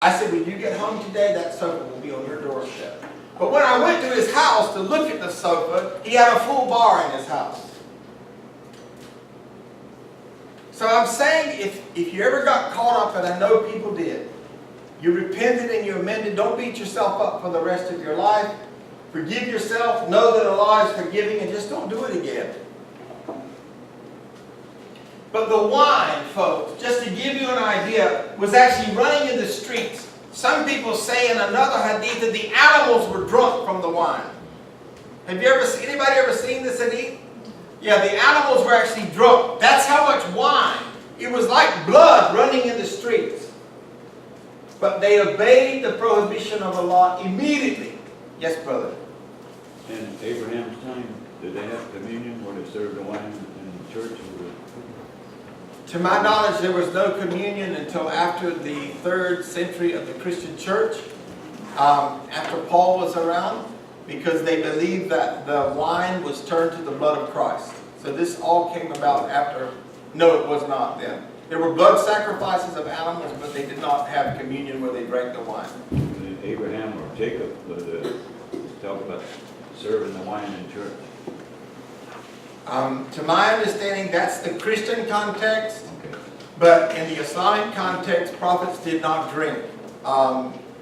I said, when you get home today, that sofa will be on your doorstep. But when I went to his house to look at the sofa, he had a full bar in his house. So I'm saying, if you ever got caught up, and I know people did, you repented and you amended, don't beat yourself up for the rest of your life. Forgive yourself, know that Allah is forgiving, and just don't do it again. But the wine, folks, just to give you an idea, was actually running in the streets. Some people say in another hadith that the animals were drunk from the wine. Have you ever seen, anybody ever seen this hadith? Yeah, the animals were actually drunk. That's how much wine. It was like blood running in the streets. But they obeyed the prohibition of Allah immediately. Yes, brother? In Abraham's time, did they have communion where they served the wine in church? To my knowledge, there was no communion until after the 3rd century of the Christian church, after Paul was around, because they believed that the wine was turned to the blood of Christ. So this all came about after. No, it was not then. There were blood sacrifices of animals, but they did not have communion where they drank the wine. Abraham or Jacob talk about serving the wine in church. To my understanding, that's the Christian context, but in the Islamic context, prophets did not drink.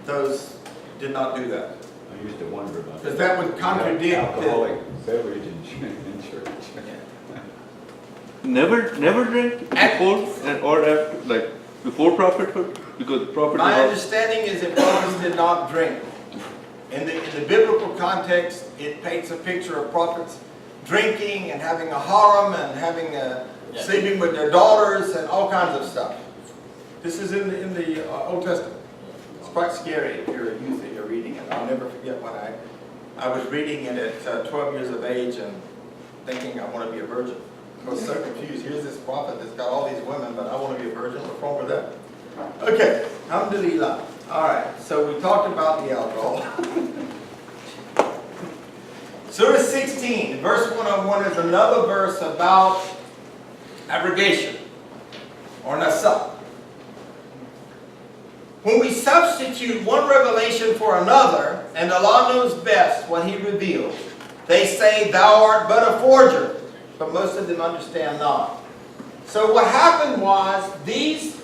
Those did not do that. I used to wonder about that. Because that would contradict alcoholic beverage in church. Never drink before or after, like before prophethood, because the prophet. My understanding is that prophets did not drink. In the biblical context, it paints a picture of prophets drinking and having a harem and having sleeping with their daughters and all kinds of stuff. This is in the Old Testament. It's quite scary if you're a youth and you're reading it. I'll never forget when I was reading it at 12 years of age and thinking I want to be a virgin. I was so confused. Here's this prophet that's got all these women, but I want to be a virgin. What's wrong with that? Okay, alhamdulillah. All right, so we talked about the alcohol. Surah 16, verse 101 is another verse about abrogation or nasakh. When we substitute one revelation for another, and Allah knows best what He revealed, they say, "Thou art but a forger." But most of them understand not. So what happened was, these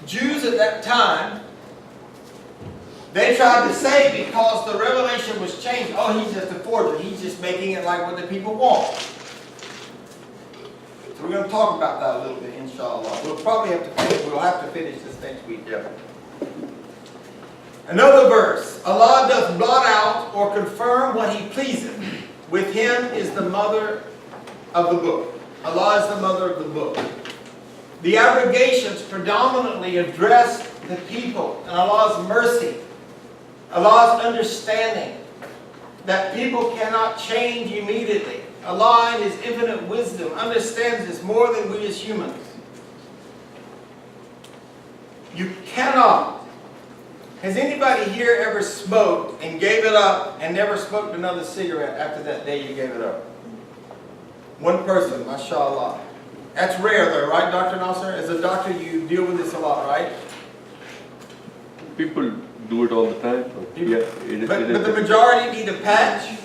Jews at that time, they tried to say, because the revelation was changed, oh, he's just a forger. He's just making it like what the people want. So we're going to talk about that a little bit, inshallah. We'll probably have to finish this next week. Yeah. Another verse. Allah doth blot out or confirm what He pleaseth. With Him is the mother of the book. Allah is the mother of the book. The abrogations predominantly address the people and Allah's mercy, Allah's understanding that people cannot change immediately. Allah in His infinite wisdom understands this more than we as humans. You cannot. Has anybody here ever smoked and gave it up and never smoked another cigarette after that day you gave it up? One person, mashallah. That's rare though, right, Dr. Nasser? As a doctor, you deal with this a lot, right? People do it all the time. But the majority need a patch,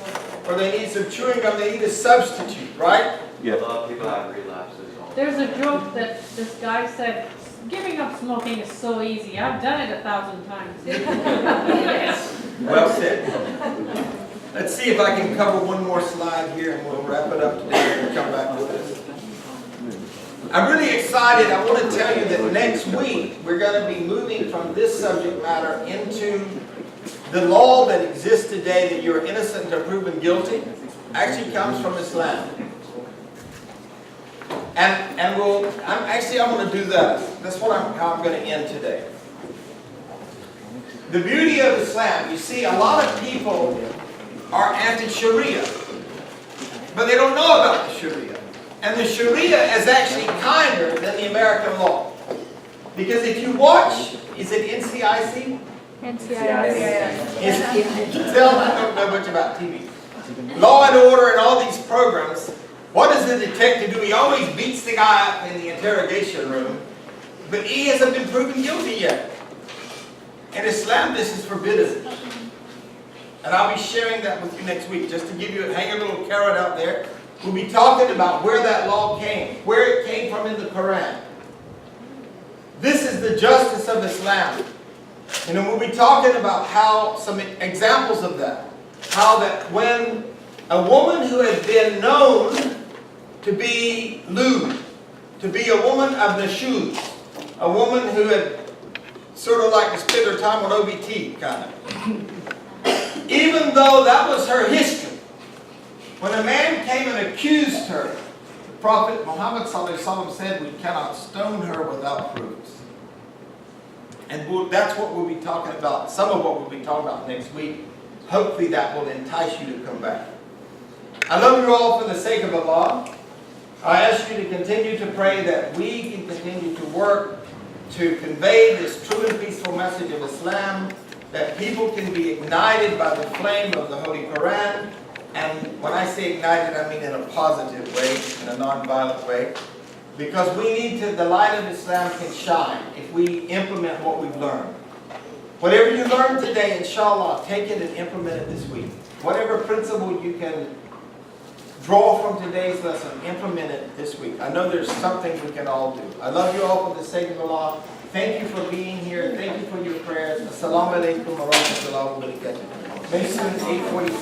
or they need some chewing gum, they need a substitute, right? Yeah. A lot of people have relapses. There's a joke that this guy said, giving up smoking is so easy. I've done it 1,000 times. Well said. Let's see if I can cover one more slide here and we'll wrap it up today and come back with this. I'm really excited. I want to tell you that next week we're going to be moving from this subject matter into the law that exists today that you're innocent until proven guilty. Actually comes from Islam. And I'm going to do that. That's how I'm going to end today. The beauty of Islam, you see, a lot of people are anti-Sharia, but they don't know about the Sharia. And the Sharia is actually kinder than the American law. Because if you watch, is it NCIC? NCIC. You can tell I don't know much about TV. Law and Order and all these programs, what does the detective do? He always beats the guy up in the interrogation room, but he hasn't been proven guilty yet. In Islam, this is forbidden. And I'll be sharing that with you next week, just to give you, hang a little carrot out there. We'll be talking about where that law came, where it came from in the Quran. This is the justice of Islam. And then we'll be talking about how, some examples of that. How that when a woman who had been known to be lewd, to be a woman of the shoes, a woman who had sort of like to spend her time on OBT, kind of. Even though that was her history, when a man came and accused her, the Prophet Muhammad said, we cannot stone her without proofs. And that's what we'll be talking about, some of what we'll be talking about next week. Hopefully that will entice you to come back. I love you all for the sake of Allah. I ask you to continue to pray that we can continue to work to convey this true and peaceful message of Islam, that people can be ignited by the flame of the Holy Quran. And when I say ignited, I mean in a positive way, in a non-violent way. Because we need to, the light of Islam can shine if we implement what we've learned. Whatever you learned today, inshallah, take it and implement it this week. Whatever principle you can draw from today's lesson, implement it this week. I know there's something we can all do. I love you all for the sake of Allah. Thank you for being here. Thank you for your prayers. Assalamu alaikum wa rahmatullahi wa barakatuh. May soon 8:47.